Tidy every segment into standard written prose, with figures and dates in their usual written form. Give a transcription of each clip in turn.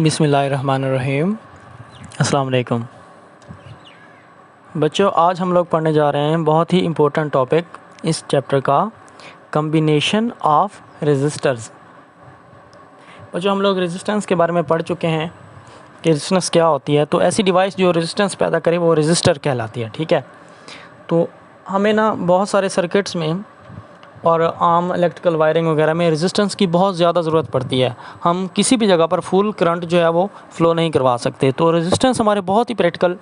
बिस्मिल्लाहिर्रहमानिर्रहीम। अस्सलाम वालेकुम बच्चों, आज हम लोग पढ़ने जा रहे हैं बहुत ही इम्पोर्टेंट टॉपिक इस चैप्टर का, कम्बिनेशन ऑफ रेजिस्टर्स। बच्चों, हम लोग रेजिस्टेंस के बारे में पढ़ चुके हैं कि रेजिस्टेंस क्या होती है। तो ऐसी डिवाइस जो रेजिस्टेंस पैदा करे वो रेजिस्टर कहलाती है। ठीक है, तो हमें ना बहुत सारे सर्किट्स में और आम इलेक्ट्रिकल वायरिंग वगैरह में रेजिस्टेंस की बहुत ज़्यादा ज़रूरत पड़ती है। हम किसी भी जगह पर फुल करंट जो है वो फ़्लो नहीं करवा सकते। तो रेजिस्टेंस हमारे बहुत ही प्रैक्टिकल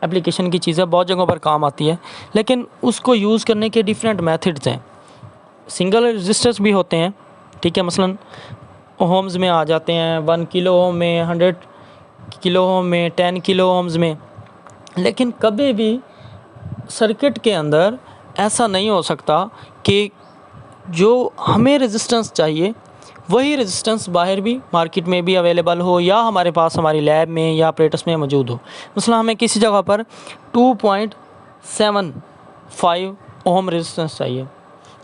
एप्लीकेशन की चीज़ है, बहुत जगहों पर काम आती है, लेकिन उसको यूज़ करने के डिफरेंट मेथड्स हैं। सिंगल रेजिस्टर्स भी होते हैं, ठीक है, मसलन ओम्स में आ जाते हैं, 1 किलो ओम में, 100 किलो ओम में, 10 किलो ओम्स में। लेकिन कभी भी सर्किट के अंदर ऐसा नहीं हो सकता कि जो हमें रेजिस्टेंस चाहिए वही रेजिस्टेंस बाहर भी मार्केट में भी अवेलेबल हो या हमारे पास हमारी लैब में या ऑपरेटर्स में मौजूद हो। मसलन हमें किसी जगह पर 2.75 ओम रेजिस्टेंस चाहिए।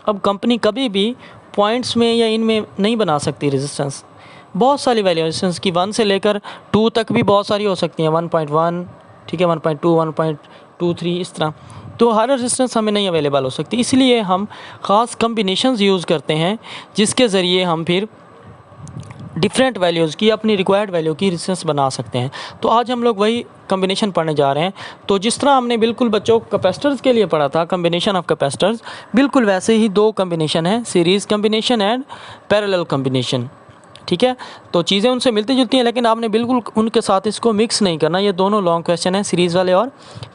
अब कंपनी कभी भी पॉइंट्स में या इनमें नहीं बना सकती रेजिस्टेंस। बहुत सारी वैल्यू रेजिस्टेंस की 1 से लेकर 2 तक भी बहुत सारी हो सकती हैं, 1.1, ठीक है, 1.2, 1.23, इस तरह। तो हर रेजिस्टेंस हमें नहीं अवेलेबल हो सकती, इसलिए हम ख़ास कम्बिनेशंस यूज़ करते हैं जिसके ज़रिए हम फिर डिफरेंट वैल्यूज़ की अपनी रिक्वायर्ड वैल्यू की रेजिस्टेंस बना सकते हैं। तो आज हम लोग वही कम्बिनेशन पढ़ने जा रहे हैं। तो जिस तरह हमने बिल्कुल बच्चों कैपेसिटर्स के लिए पढ़ा था कम्बिनेशन ऑफ कैपेसिटर्स, बिल्कुल वैसे ही 2 कम्बिनेशन है, series combination and parallel combination. ठीक है, तो चीज़ें उनसे मिलती जुलती हैं, लेकिन आपने बिल्कुल उनके साथ इसको मिक्स नहीं करना। ये दोनों लॉन्ग क्वेश्चन हैं, सीरीज़ वाले और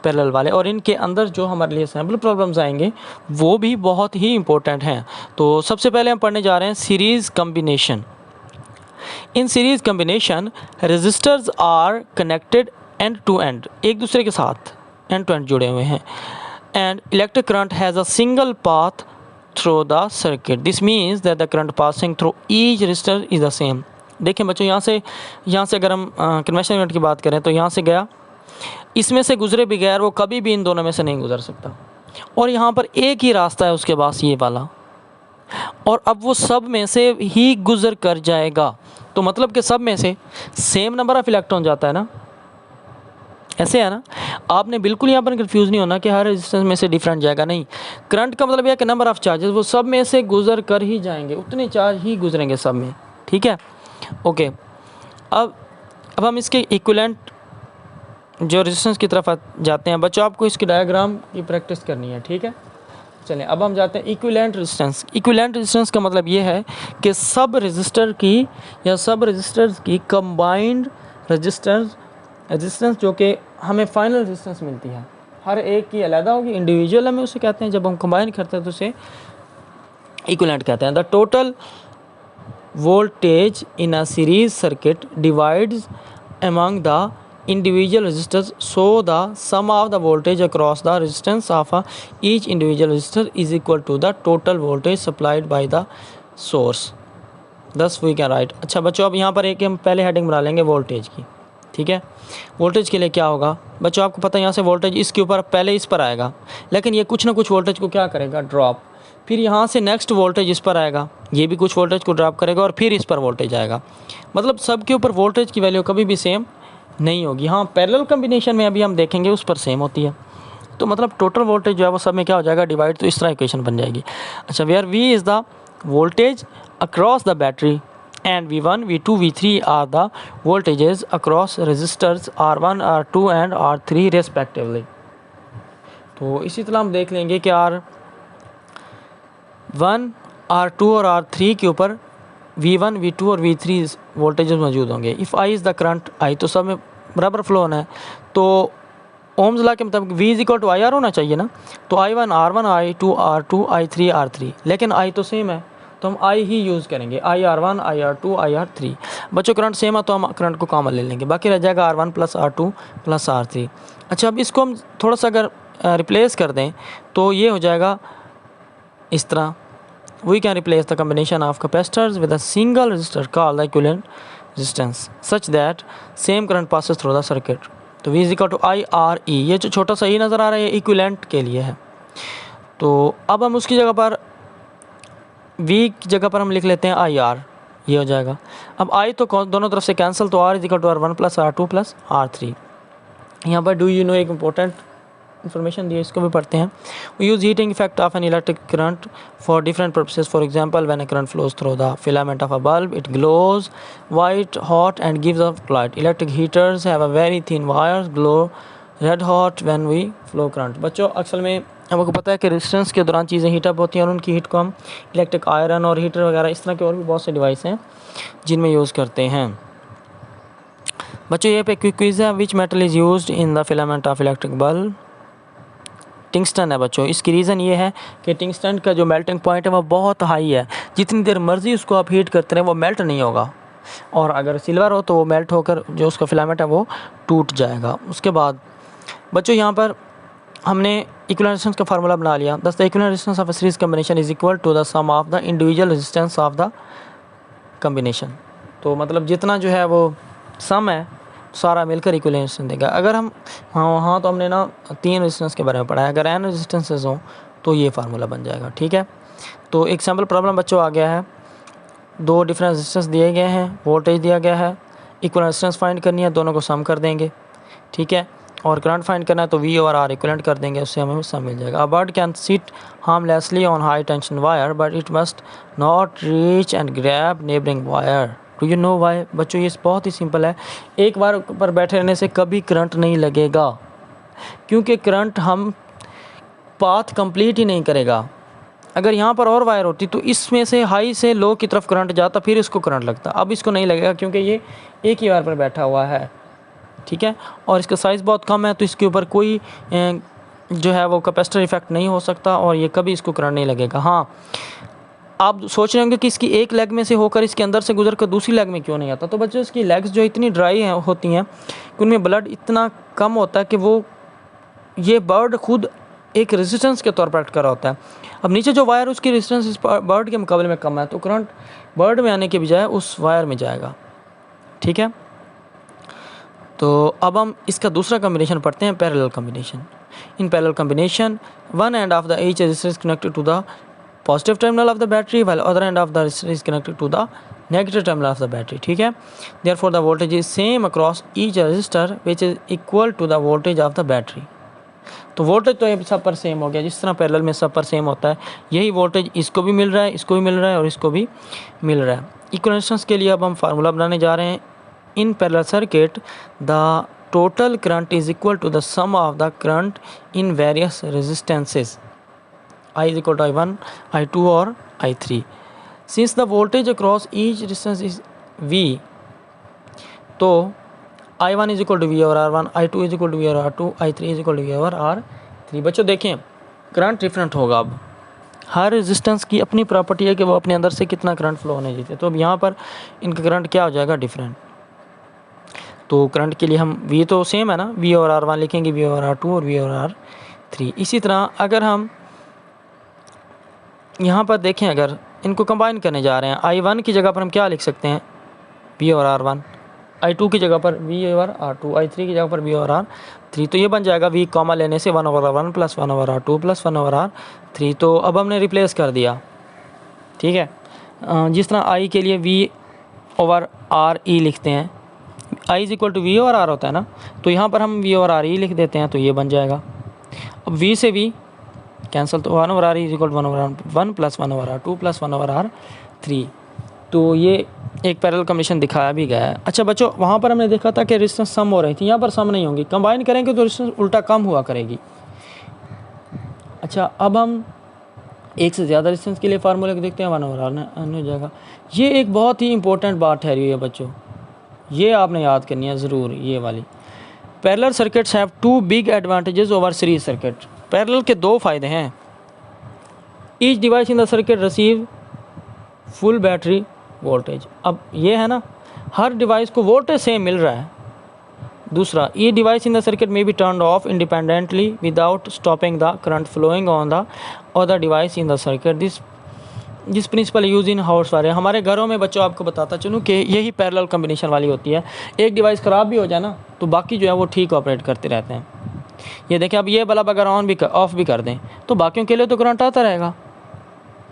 पैरेलल वाले, और इनके अंदर जो हमारे लिए सैम्पल प्रॉब्लम्स आएंगे वो भी बहुत ही इंपॉर्टेंट हैं। तो सबसे पहले हम पढ़ने जा रहे हैं series combination. In series combination resistors are connected end to end, एक दूसरे के साथ एंड टू एंड जुड़े हुए हैं, and electric current has a single path through the circuit. This means that the current passing through each resistor is the same. देखें बच्चों, यहाँ से अगर हम कन्वेंशनल करंट की बात करें तो यहाँ से गया, इसमें से गुजरे बगैर वो कभी भी इन दोनों में से नहीं गुजर सकता, और यहाँ पर एक ही रास्ता है उसके पास, ये वाला, और अब वो सब में से ही गुजर कर जाएगा। तो मतलब कि सब में से सेम नंबर ऑफ इलेक्ट्रॉन जाता है ना, ऐसे है ना। आपने बिल्कुल यहाँ पर कंफ्यूज नहीं होना कि हर रेजिस्टेंस में से डिफरेंट जाएगा, नहीं। करंट का मतलब यह कि नंबर ऑफ़ चार्जेस वो सब में से गुजर कर ही जाएंगे, उतने चार्ज ही गुजरेंगे सब में, ठीक है, ओके। अब हम इसके इक्विवेलेंट जो रेजिस्टेंस की तरफ जाते हैं। बच्चों, आपको इसकी डायग्राम की प्रैक्टिस करनी है, ठीक है। चलें, अब हम जाते हैं इक्विवेलेंट रेजिस्टेंस। इक्विवेलेंट रेजिस्टेंस का मतलब ये है कि सब रेजिस्टर की या सब रेजिस्टर्स की कंबाइंड रेजिस्टेंस जो कि हमें फाइनल रेजिस्टेंस मिलती है, हर एक की अलग होगी, इंडिविजुअल हमें उसे कहते हैं। जब हम कंबाइन करते हैं तो उसे इक्विवेलेंट कहते हैं। The total voltage in a series circuit divides among the individual resistors, so the sum of the voltage across the resistance of each individual resistor is equal to the total voltage supplied by the source. Thus we can write. अच्छा बच्चों, अब यहाँ पर एक हम पहले heading बना लेंगे वोल्टेज की, ठीक है। वोल्टेज के लिए क्या होगा बच्चों, आपको पता है यहाँ से वोल्टेज इसके ऊपर पहले इस पर आएगा, लेकिन ये कुछ ना कुछ वोल्टेज को क्या करेगा, ड्रॉप। फिर यहाँ से नेक्स्ट वोल्टेज इस पर आएगा, ये भी कुछ वोल्टेज को ड्रॉप करेगा, और फिर इस पर वोल्टेज आएगा। मतलब सब के ऊपर वोल्टेज की वैल्यू कभी भी सेम नहीं होगी। हाँ, पैरेलल कम्बिनेशन में अभी हम देखेंगे उस पर सेम होती है। तो मतलब टोटल वोल्टेज जो है वो सब में क्या हो जाएगा, डिवाइड। तो इस तरह इक्वेशन बन जाएगी। अच्छा, where V is the voltage across the battery and V1, V2, V3 are the voltages across resistors R1, R2 and R3 respectively. तो इसी तरह हम देख लेंगे कि R1, R2 और R3 के ऊपर V1, V2 और V3 वोल्टेजेस मौजूद होंगे। If I is the current, I तो सब में बराबर फ्लो होना है, तो ओम्स लॉ के मुताबिक V is equal to IR होना चाहिए ना। तो I1 R1, I2 R2, I3 R3, लेकिन I तो सेम है तो हम I ही यूज़ करेंगे, IR1, IR2, IR3। बच्चों, करंट सेम है तो हम करंट को कॉमन ले लेंगे, बाकी रह जाएगा R1 plus R2 plus R3। अच्छा, अब इसको हम थोड़ा सा अगर रिप्लेस कर दें तो ये हो जाएगा इस तरह। We can replace the combination of capacitors with a single resistor called the equivalent resistance such that same current passes through the circuit. तो V is equal to IRE, ये जो छोटा सा ई नज़र आ रहा है ये इक्विवेलेंट के लिए है। तो अब हम उसकी जगह पर V की जगह पर हम लिख लेते हैं IR, ये हो जाएगा। अब आई तो दोनों तरफ से कैंसिल, तो R is equal to R1 plus R2 plus R3। यहाँ पर डू यू नो एक इंपॉर्टेंट इन्फॉर्मेशन दी है, इसको भी पढ़ते हैं। We use heating effect of an electric current for different purposes. For example when a current flows through the filament of a bulb it glows white hot and gives off light. Electric heaters have a very thin wires glow red hot when we flow current. बच्चों असल में हमको पता है कि resistance के दौरान चीज़ें हीटअप होती हैं और उनकी हीट को हम इलेक्ट्रिक आयरन और हीटर वगैरह इस तरह के और भी बहुत से डिवाइस हैं जिनमें यूज़ करते हैं। बच्चों ये पे क्विक क्विज है, which metal is used in the filament of electric bulb. Tungsten है बच्चों। इसकी रीज़न ये है कि टिंगस्टन का जो मेल्टिंग पॉइंट है वो बहुत हाई है, जितनी देर मर्जी उसको आप हीट करते रहें वो मेल्ट नहीं होगा। और अगर सिल्वर हो तो वो मेल्ट होकर जो उसका फिलामेंट है वो टूट जाएगा। उसके बाद बच्चों यहाँ पर हमने इक्विवेलेंट रेजिस्टेंस का फार्मूला बना लिया। Thus the equivalent resistance of a series combination is equal to the sum of the individual resistance of the combination. तो मतलब जितना जो है वो सम है सारा मिलकर इक्विवेलेंट रेजिस्टेंस देगा। अगर हम हाँ तो हमने ना 3 रेजिस्टेंस के बारे में पढ़ा है, अगर n रेजिस्टेंसेज हों तो ये फार्मूला बन जाएगा। ठीक है, तो एक सैम्पल प्रॉब्लम बच्चों आ गया है। 2 डिफरेंट रेजिस्टेंस दिए गए हैं, वोल्टेज दिया गया है, इक्विवेलेंट रेजिस्टेंस फाइंड करनी है, दोनों को सम कर देंगे। ठीक है, और करंट फाइंड करना है तो V और R इक्विवेलेंट कर देंगे, उससे हमें सम मिल जाएगा। A bird can sit harmlessly on high tension wire but it must not reach and grab neighbouring wire. Do you know why? बच्चों ये बहुत ही सिंपल है। एक बार पर बैठे रहने से कभी करंट नहीं लगेगा, क्योंकि करंट हम पाथ कंप्लीट ही नहीं करेगा। अगर यहाँ पर और वायर होती तो इसमें से हाई से लो की तरफ करंट जाता, फिर इसको करंट लगता। अब इसको नहीं लगेगा क्योंकि ये एक ही वायर पर बैठा हुआ है। ठीक है, और इसका साइज़ बहुत कम है तो इसके ऊपर कोई जो है वो कैपेसिटर इफेक्ट नहीं हो सकता और ये कभी इसको करंट नहीं लगेगा। हाँ, आप सोच रहे होंगे कि इसकी एक लेग में से होकर इसके अंदर से गुजर कर दूसरी लेग में क्यों नहीं आता। तो बच्चों इसकी लेग्स जो इतनी ड्राई होती हैं कि उनमें ब्लड इतना कम होता है कि वो ये बर्ड खुद एक रेजिस्टेंस के तौर पर एक्ट कर रहा होता है। अब नीचे जो वायर उसकी रेजिस्टेंस इस बर्ड के मुकाबले में कम है, तो करंट बर्ड में आने के बजाय उस वायर में जाएगा। ठीक है, तो अब हम इसका दूसरा कॉम्बिनेशन पढ़ते हैं, parallel combination. In parallel combination one end of the each resistor is connected to the positive terminal of the battery while other end of the resistor is connected to the negative terminal of the battery। ठीक है, therefore the voltage is same across each resistor which is equal to the voltage of the battery। तो voltage तो ये सब पर same हो गया, जिस तरह पैरेलल में सब पर सेम होता है, यही वोल्टेज इसको भी मिल रहा है, इसको भी मिल रहा है और इसको भी मिल रहा है। इक्विवेलेंट रेजिस्टेंस के लिए अब हम फार्मूला बनाने जा रहे हैं। In parallel circuit the total current is equal to the sum of the current in various resistances I is equal to I1, I2 और I3। Since the voltage across each resistance is V, तो I1 is equal to V over R1, I2 is equal to V over R2, I3 is equal to V over R3। बच्चों देखें current different होगा। अब हर resistance की अपनी property है कि वो अपने अंदर से कितना करंट फ्लो होने देते हैं। तो अब यहाँ पर इनका करंट क्या हो जाएगा, डिफरेंट। तो करंट के लिए हम V तो सेम है ना, V over R1 लिखेंगे, V over R2 और V over R3। इसी तरह अगर हम यहाँ पर देखें, अगर इनको कंबाइन करने जा रहे हैं, I1 की जगह पर हम क्या लिख सकते हैं, V और R1, I2 की जगह पर V और R2, I3 की जगह पर V और R3। तो ये बन जाएगा V कॉमा लेने से 1 over R1 plus 1 over R2 plus 1 over R3। तो अब हमने रिप्लेस कर दिया। ठीक है, जिस तरह I के लिए V over R E लिखते हैं, I is equal to V और R होता है ना, तो यहाँ पर हम V और R E लिख देते हैं, तो ये बन जाएगा। अब V से V कैंसिल, तो 1 over R is equal to 1 over R1 plus 1 over R2 plus 1 over R3। तो ये एक पैरेलल कॉम्बिनेशन दिखाया भी गया है। अच्छा बच्चों, वहाँ पर हमने देखा था कि रेजिस्टेंस सम हो रही थी, यहाँ पर सम नहीं होंगी, कंबाइन करेंगे तो रेजिस्टेंस उल्टा कम हुआ करेगी। अच्छा, अब हम एक से ज़्यादा रेजिस्टेंस के लिए फार्मूले को देखते हैं, 1 over R हो जाएगा। ये एक बहुत ही इंपॉर्टेंट बात ठहरी हुई है बच्चों, ये आपने याद करनी है ज़रूर, ये वाली। Parallel circuits have 2 big advantages over series circuit. Parallel के 2 फ़ायदे हैं। Each device in the circuit receive full battery voltage. अब ये है ना, हर डिवाइस को वोल्टेज सेम मिल रहा है। दूसरा, each device in the circuit may be turned off independently without stopping the current flowing on the other device in the circuit. This principle use in house वाले। हमारे घरों में बच्चों आपको बताता चलूँ कि यही पैरेलल कॉम्बिनेशन वाली होती है। एक डिवाइस ख़राब भी हो जाए ना तो बाकी जो है वो ठीक ऑपरेट करते रहते हैं। ये देखें, अब ये बल्ब अगर ऑफ भी कर दें तो बाकियों के लिए तो करंट आता रहेगा।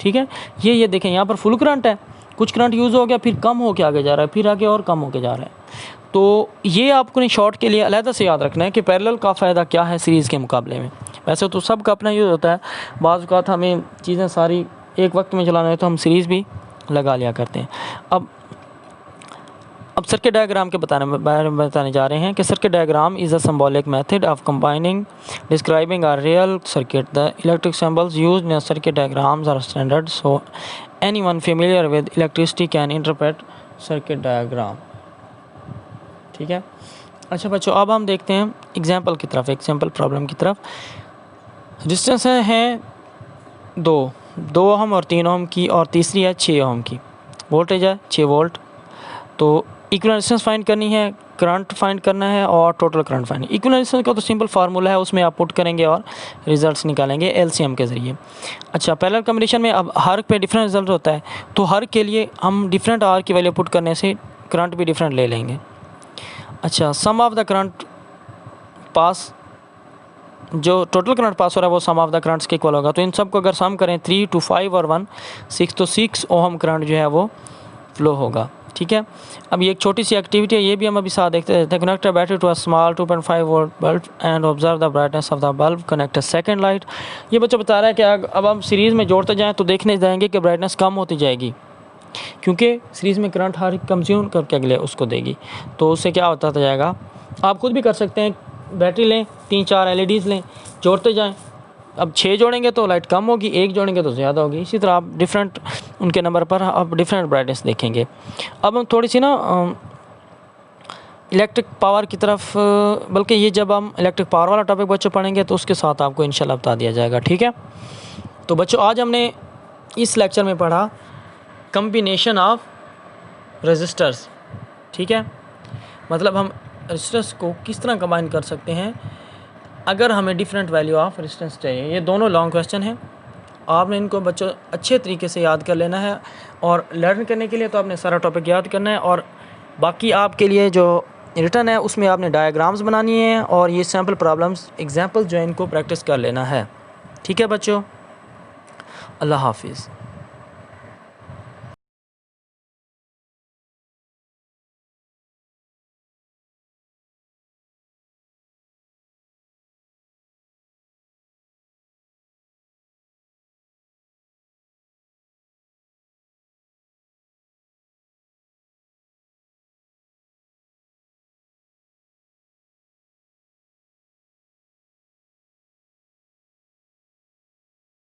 ठीक है, ये देखें, यहाँ पर फुल करंट है, कुछ करंट यूज़ हो गया, फिर कम होके आगे जा रहा है, फिर आगे और कम होके जा रहा है। तो ये आपको शॉर्ट के लिए अलहदा से याद रखना है कि पैरेलल का फ़ायदा क्या है सीरीज़ के मुकाबले में। वैसे तो सबका अपना यूज़ होता है, बाज़ औक़ात हमें चीज़ें सारी एक वक्त में चलाना है तो हम सीरीज़ भी लगा लिया करते हैं। अब सर्किट डायग्राम के बारे में बताने जा रहे हैं कि circuit diagram is a symbolic method of combining describing a real circuit. The electric symbols used in circuit diagrams are standard, so anyone familiar with electricity can interpret circuit diagram. ठीक है। अच्छा बच्चों, अब हम देखते हैं एग्जाम्पल की तरफ, एग्जाम्पल प्रॉब्लम की तरफ। डिस्टेंस है 2 ओम और 3 ओम की, और तीसरी है 6 ओम की। वोल्टेज है 6 वोल्ट। तो इक्विवेलेंट रेजिस्टेंस फाइंड करनी है, करंट फाइंड करना है और total current find. Equivalent resistance का तो सिंपल फार्मूला है, उसमें आप पुट करेंगे और रिजल्ट्स निकालेंगे एलसीएम के ज़रिए। अच्छा, पैरेलल कॉम्बिनेशन में अब हर पे डिफरेंट रिजल्ट होता है, तो हर के लिए हम डिफरेंट आर की वैल्यू पुट करने से करंट भी डिफरेंट ले लेंगे। अच्छा, सम ऑफ द करंट पास, जो टोटल करंट पास हो रहा है वो सम ऑफ द करंट्स के इक्वल होगा। तो इन सब को अगर सम करें 3 2 5 और 1 6, तो 6 ओम करंट जो है वो फ्लो होगा। ठीक है। अब ये एक छोटी सी एक्टिविटी है, ये भी हम अभी साथ देखते हैं। Connect a battery to a small 2.5 volt bulb and observe the brightness of the bulb, connect a second light. ये बच्चा बता रहा है कि अब हम सीरीज़ में जोड़ते जाएँ तो देखने जाएंगे कि ब्राइटनेस कम होती जाएगी, क्योंकि सीरीज़ में करंट हर कंज्यूम करके अगले उसको देगी। तो उससे क्या होता जाएगा, आप खुद भी कर सकते हैं। बैटरी लें, 3-4 LEDs लें, जोड़ते जाएं। अब 6 जोड़ेंगे तो लाइट कम होगी, 1 जोड़ेंगे तो ज़्यादा होगी। इसी तरह आप डिफरेंट उनके नंबर पर आप डिफरेंट ब्राइटनेस देखेंगे। अब हम थोड़ी सी इलेक्ट्रिक पावर की तरफ, बल्कि ये जब हम इलेक्ट्रिक पावर वाला टॉपिक बच्चों पढ़ेंगे तो उसके साथ आपको इंशाल्लाह बता दिया जाएगा। ठीक है। तो बच्चों, आज हमने इस लेक्चर में पढ़ा कम्बिनेशन ऑफ रेजिस्टर्स। ठीक है, मतलब हम रेजिस्टर्स को किस तरह कंबाइन कर सकते हैं अगर हमें डिफरेंट वैल्यू ऑफ रेजिस्टेंस चाहिए। ये दोनों लॉन्ग क्वेश्चन हैं, आपने इनको बच्चों अच्छे तरीके से याद कर लेना है। और लर्न करने के लिए तो आपने सारा टॉपिक याद करना है, और बाकी आपके लिए जो रिटर्न है उसमें आपने डायग्राम्स बनानी है और ये सैम्पल प्रॉब्लम्स एग्जाम्पल जो है इनको प्रैक्टिस कर लेना है। ठीक है बच्चों, अल्लाह हाफिज़।